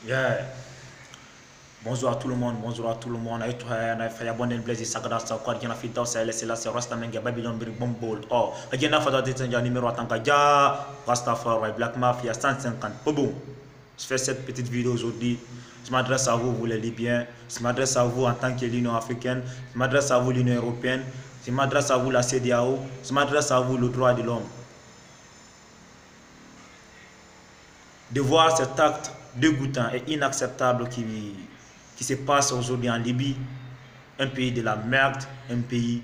Yeah. Bonjour à tout le monde, bonjour à tout le monde. Et toi, on a fait un bon plaisir. Sagada, ça quoi, qui a fait dans c'est là, c'est Rasta Menga, Babylon, Big Bombol. Oh, il y a un de numéro à Tankaja, Rastafari, Black Mafia, 150. Boum. Je fais cette petite vidéo aujourd'hui. Je m'adresse à vous, vous les Libyens. Je m'adresse à vous en tant que l'Union africaine. Je m'adresse à vous, l'Union européenne. Je m'adresse à vous, la CEDEAO. Je m'adresse à vous, le droit de l'homme. De voir cet acte dégoûtant et inacceptable qui se passe aujourd'hui en Libye, un pays de la merde, un pays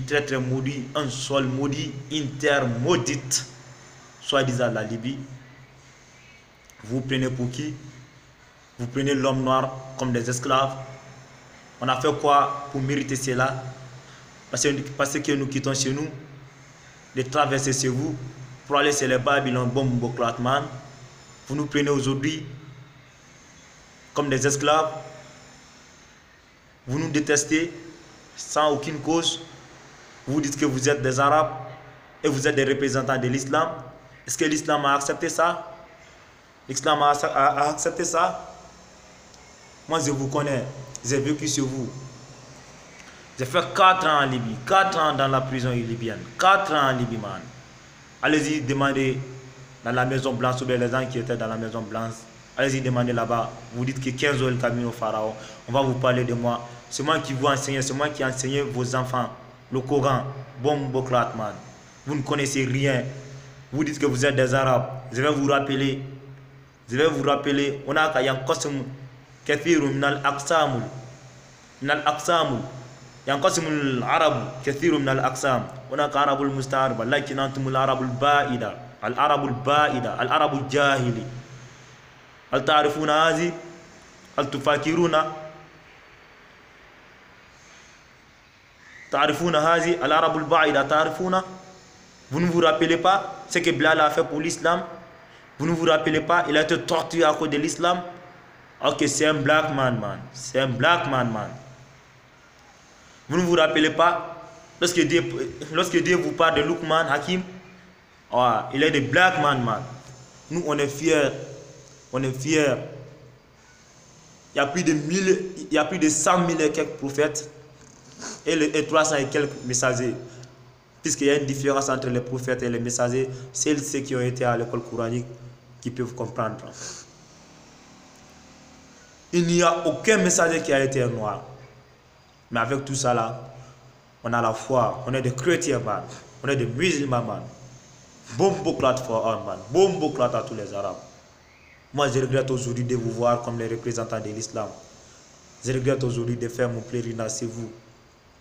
très très maudit, un sol maudit, une terre maudite, soi-disant la Libye. Vous prenez pour qui? Vous prenez l'homme noir comme des esclaves. On a fait quoi pour mériter cela? Parce que nous quittons chez nous, de traverser chez vous, pour aller chez les Babylon Bombo Clatman. Vous nous prenez aujourd'hui comme des esclaves. Vous nous détestez sans aucune cause. Vous dites que vous êtes des Arabes et vous êtes des représentants de l'islam. Est-ce que l'islam a accepté ça? L'islam a accepté ça? Moi, je vous connais. J'ai vécu sur vous. J'ai fait 4 ans en Libye. 4 ans dans la prison libyenne. 4 ans en Libye, man. Allez-y, demandez dans la Maison Blanche, ou bien les gens qui étaient dans la Maison Blanche. Allez-y, demandez là-bas. Vous dites que 15 ans le camion au pharaon. On va vous parler de moi. C'est moi qui vous enseigne, c'est moi qui enseigne vos enfants le Coran. Bombo Clatman. Vous ne connaissez rien. Vous dites que vous êtes des Arabes. Je vais vous rappeler. On a qu'à Yankosum Kathiru Minal Aksamul. Minal Aksamul. ينقسم العرب كثير من الأقسام هناك عرب المستعربة لكن أنتم العرب البائدة العرب الجاهلي هل تعرفون هذه؟ هل تعرفون هذه العرب البائدة تعرفون؟ Vous ne vous rappelez pas ce que Bilal a fait pour l'islam? Vous ne vous rappelez pas? Il a été torturé à cause de l'islam. Ok, c'est un black man, man. C'est un black man, man. Vous ne vous rappelez pas lorsque Dieu vous parle de Luqman Hakim, oh, il est de black man, man. Nous, on est fiers. On est fiers. Il y a plus de 100 000 et quelques prophètes et 300 et quelques messagers. Puisqu'il y a une différence entre les prophètes et les messagers, c'est ceux qui ont été à l'école coranique qui peuvent comprendre. Il n'y a aucun messager qui a été noir. Mais avec tout ça là, on a la foi, on est des chrétiens, man. On est des musulmans, man. Bombo clat for all, man. Bombo clat à tous les Arabes. Moi, je regrette aujourd'hui de vous voir comme les représentants de l'islam. Je regrette aujourd'hui de faire mon pèlerinage chez vous.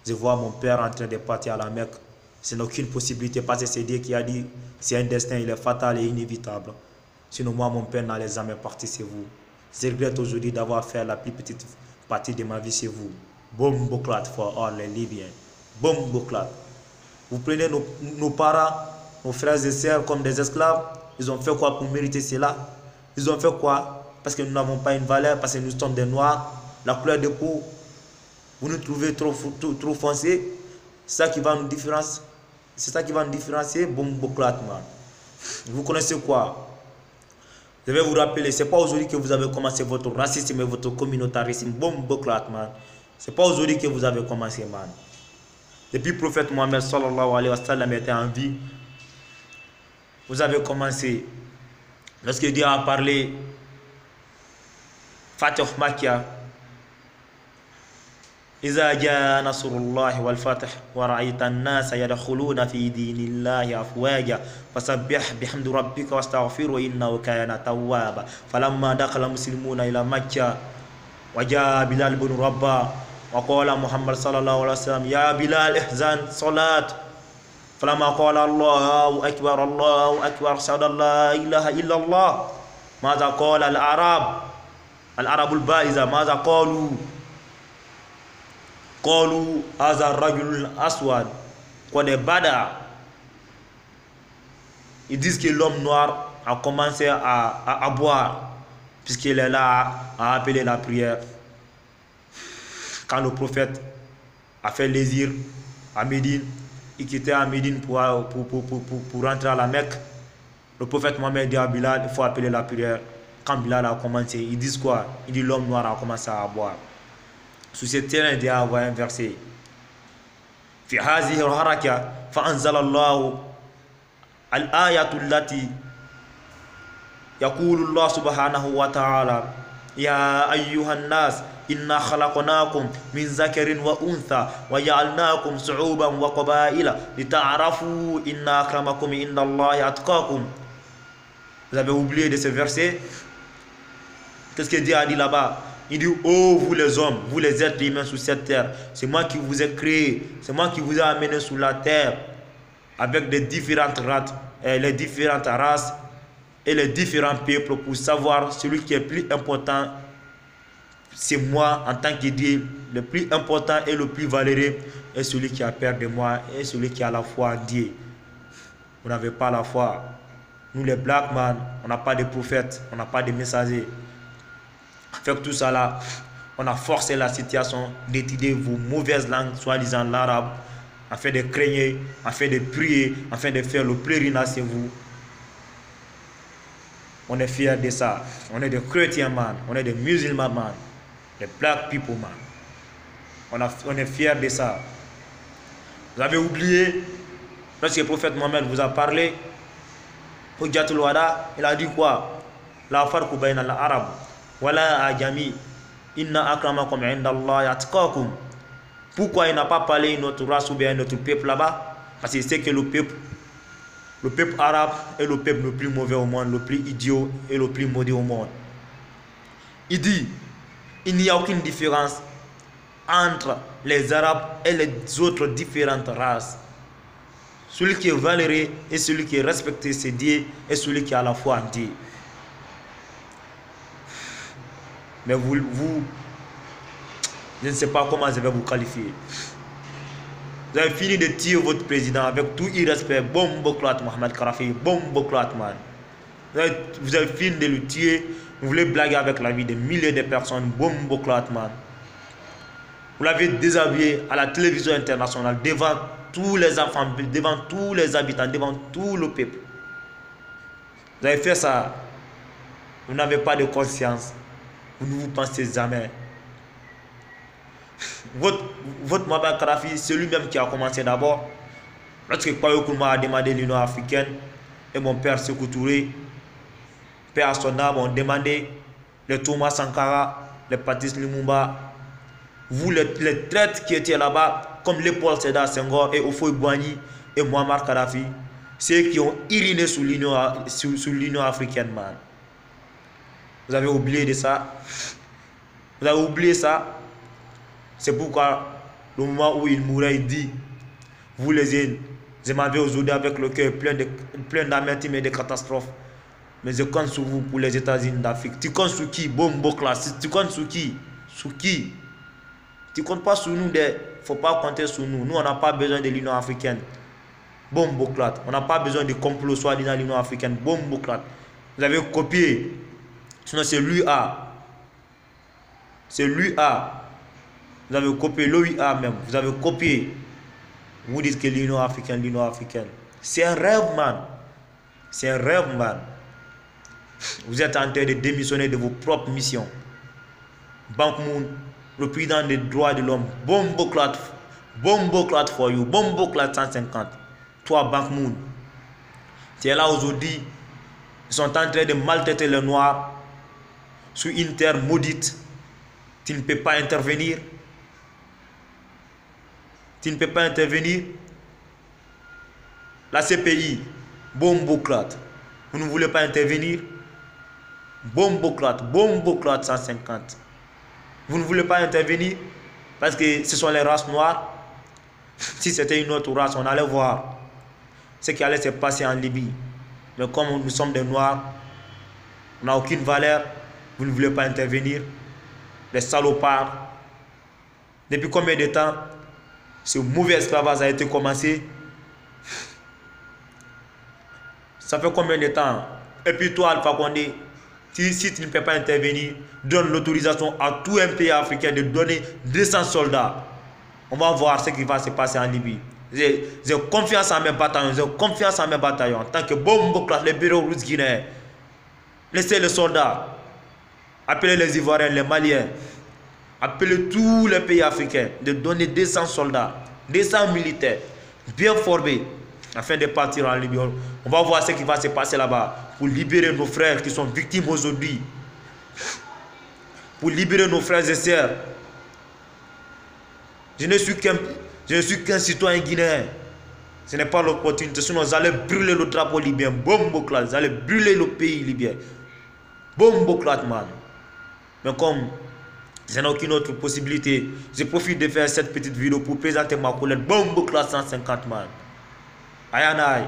Je vois mon père en train de partir à la Mecque. Ce n'est aucune possibilité parce que c'est Dieu qui a dit c'est un destin, il est fatal et inévitable. Sinon, moi, mon père n'allait jamais partir chez vous. Je regrette aujourd'hui d'avoir fait la plus petite partie de ma vie chez vous. Bombo clat for all les Libyens. Bombo clat. Vous prenez nos parents, nos frères et sœurs comme des esclaves. Ils ont fait quoi pour mériter cela? Ils ont fait quoi? Parce que nous n'avons pas une valeur, parce que nous sommes des noirs. La couleur de peau, vous nous trouvez trop foncé. C'est ça qui va nous différencier. C'est ça qui va nous différencier. Bombo clat, man. Vous connaissez quoi? Je vais vous rappeler, c'est pas aujourd'hui que vous avez commencé votre racisme et votre communautarisme. Bombo clat, man. C'est pas aujourd'hui que vous avez commencé, man. Depuis le prophète Mohammed sallallahu alayhi wa sallam était en vie, vous avez commencé. Lorsque Dieu a parlé, Fatih Makia, إذا جاء نصر الله والفتح ورأيت الناس يدخلون في دين الله أفواجا فسبح بحمد ربك واستغفره إنه كان توابا فلما دخل المسلمون إلى مكة وجاء بلال بن رباح وقال محمد صلى الله عليه وسلم يا بلال احزن صلاة فلما قال الله أكبر أشهد أن لا إله إلا الله ماذا قال العرب البائزة ماذا قالوا هذا الرجل الأسود قد بدا. Ils disent que l'homme noir a commencé à boire puisqu'il est là à appeler la prière. Quand le prophète a fait l'exil à Médine, il quittait à Médine pour rentrer à la Mecque, le prophète Mohammed dit à Bilal, il faut appeler la prière. quand Bilal a commencé, ils disent quoi? Ils disent l'homme noir a commencé à boire. Sur ce terrain, Dieu a envoyé un verset. في هذه الحركة فأنزل الله الآية التي يقول الله سبحانه وتعالى يا أيها الناس إنا خلقناكم من ذكر وأنثى وجعلناكم شعوبا وقبائل لتعرفوا إن أكرمكم عند الله أتقاكم. Vous avez oublié de ce verset? Qu'est-ce que Dieu a dit là-bas? Il dit, oh vous les hommes, vous les êtres humains sur cette terre, c'est moi qui vous ai créé, c'est moi qui vous ai amené sur la terre avec les différentes races et les différents peuples pour savoir celui qui est le plus important. C'est moi en tant que Dieu, le plus important et le plus valeureux est celui qui a peur de moi et celui qui a la foi en Dieu. Vous n'avez pas la foi. Nous les black man, on n'a pas de prophètes, on n'a pas de messagers. Avec tout ça là, on a forcé la situation d'étudier vos mauvaises langues, soi-disant l'arabe, afin de craigner, afin de prier, afin de faire le pèlerinage chez vous. On est fiers de ça. On est des chrétiens man, on est des musulmans man, des black people man. On est fiers de ça. Vous avez oublié, lorsque le prophète Mohammed vous a parlé, il a dit quoi? La farqu bayna al-arab wala ajami inna akramakum indallahi atqakum. Pourquoi il n'a pas parlé notre race ou bien notre peuple là-bas? Parce qu'il sait que le peuple arabe est le peuple le plus mauvais au monde, le plus idiot et le plus maudit au monde. Il dit, il n'y a aucune différence entre les arabes et les autres différentes races. Celui qui est valeureux et celui qui est respecté, c'est Dieu, et celui qui a la foi en Dieu. Mais vous, je ne sais pas comment je vais vous qualifier. Vous avez fini de tuer votre président avec tout irrespect. Bomboclat Mohamed Karafi, bomboclat man. Vous avez fini de le tuer. Vous voulez blaguer avec la vie de milliers de personnes. Bomboclat man. Vous l'avez déshabillé à la télévision internationale devant tous les enfants, devant tous les habitants, devant tout le peuple. Vous avez fait ça. Vous n'avez pas de conscience. Vous ne vous pensez jamais. Votre Mohamed Karafi, c'est lui-même qui a commencé d'abord. Lorsque Kwayo Nkrumah a demandé l'Union africaine, et mon père Sékou Touré, père à son âme, ont demandé les Thomas Sankara, les Patrice Lumumba, vous les traites qui étaient là-bas, comme Léopold Sédar Senghor et Houphouët-Boigny et Muammar Kadhafi, ceux qui ont uriné sur l'Union africaine, man. Vous avez oublié de ça? Vous avez oublié ça? C'est pourquoi, le moment où il mourait, il dit, vous les îles, je m'avais aujourd'hui avec le cœur plein d'amertume et de catastrophes. Mais je compte sur vous pour les États-Unis d'Afrique. Tu comptes sur qui? Bombo classe. Tu comptes sur qui? Sur qui? Tu ne comptes pas sur nous. Il ne faut pas compter sur nous. Nous, on n'a pas besoin de l'Union africaine. Bombo classe. On n'a pas besoin de complot soi-disant l'Union africaine. Bombo classe. Vous avez copié. Sinon, c'est l'UA. C'est l'UA. Vous avez copié l'OIA même. Vous avez copié. Vous dites que l'Union africaine. C'est un rêve, man. C'est un rêve, man. Vous êtes en train de démissionner de vos propres missions. Ban Ki-moon, le président des droits de l'homme. Bombo clat for you. Bombo clat 150. Toi, Ban Ki-moon, tu es là aujourd'hui. Ils sont en train de maltraiter les Noirs sous une terre maudite. Tu ne peux pas intervenir. Tu ne peux pas intervenir. La CPI, bomboclat. Vous ne voulez pas intervenir. Bomboclat 150. Vous ne voulez pas intervenir parce que ce sont les races noires. Si c'était une autre race, on allait voir ce qui allait se passer en Libye. Mais comme nous sommes des Noirs, on n'a aucune valeur. Vous ne voulez pas intervenir. Les salopards. Depuis combien de temps ce mauvais esclavage a été commencé? Ça fait combien de temps? Et puis toi, Alpha Condé, si tu ne peux pas intervenir, donne l'autorisation à tout un pays africain de donner 200 soldats. On va voir ce qui va se passer en Libye. J'ai confiance en mes bataillons. En tant que bomboclat, les bureaux russes guinéens. Laissez les soldats. Appelez les Ivoiriens, les Maliens. Appelez tous les pays africains de donner 200 soldats, 200 militaires bien formés afin de partir en Libye. On va voir ce qui va se passer là-bas pour libérer nos frères qui sont victimes aujourd'hui. Pour libérer nos frères et sœurs. Je ne suis qu'un citoyen guinéen. Ce n'est pas l'opportunité. Sinon, vous allez brûler le drapeau libyen. Bomboclat. Vous allez brûler le pays libyen. Bomboclat, man. Mais comme je n'ai aucune autre possibilité, je profite de faire cette petite vidéo pour présenter ma collègue Bomboclat 150, man. Aïe, aïe.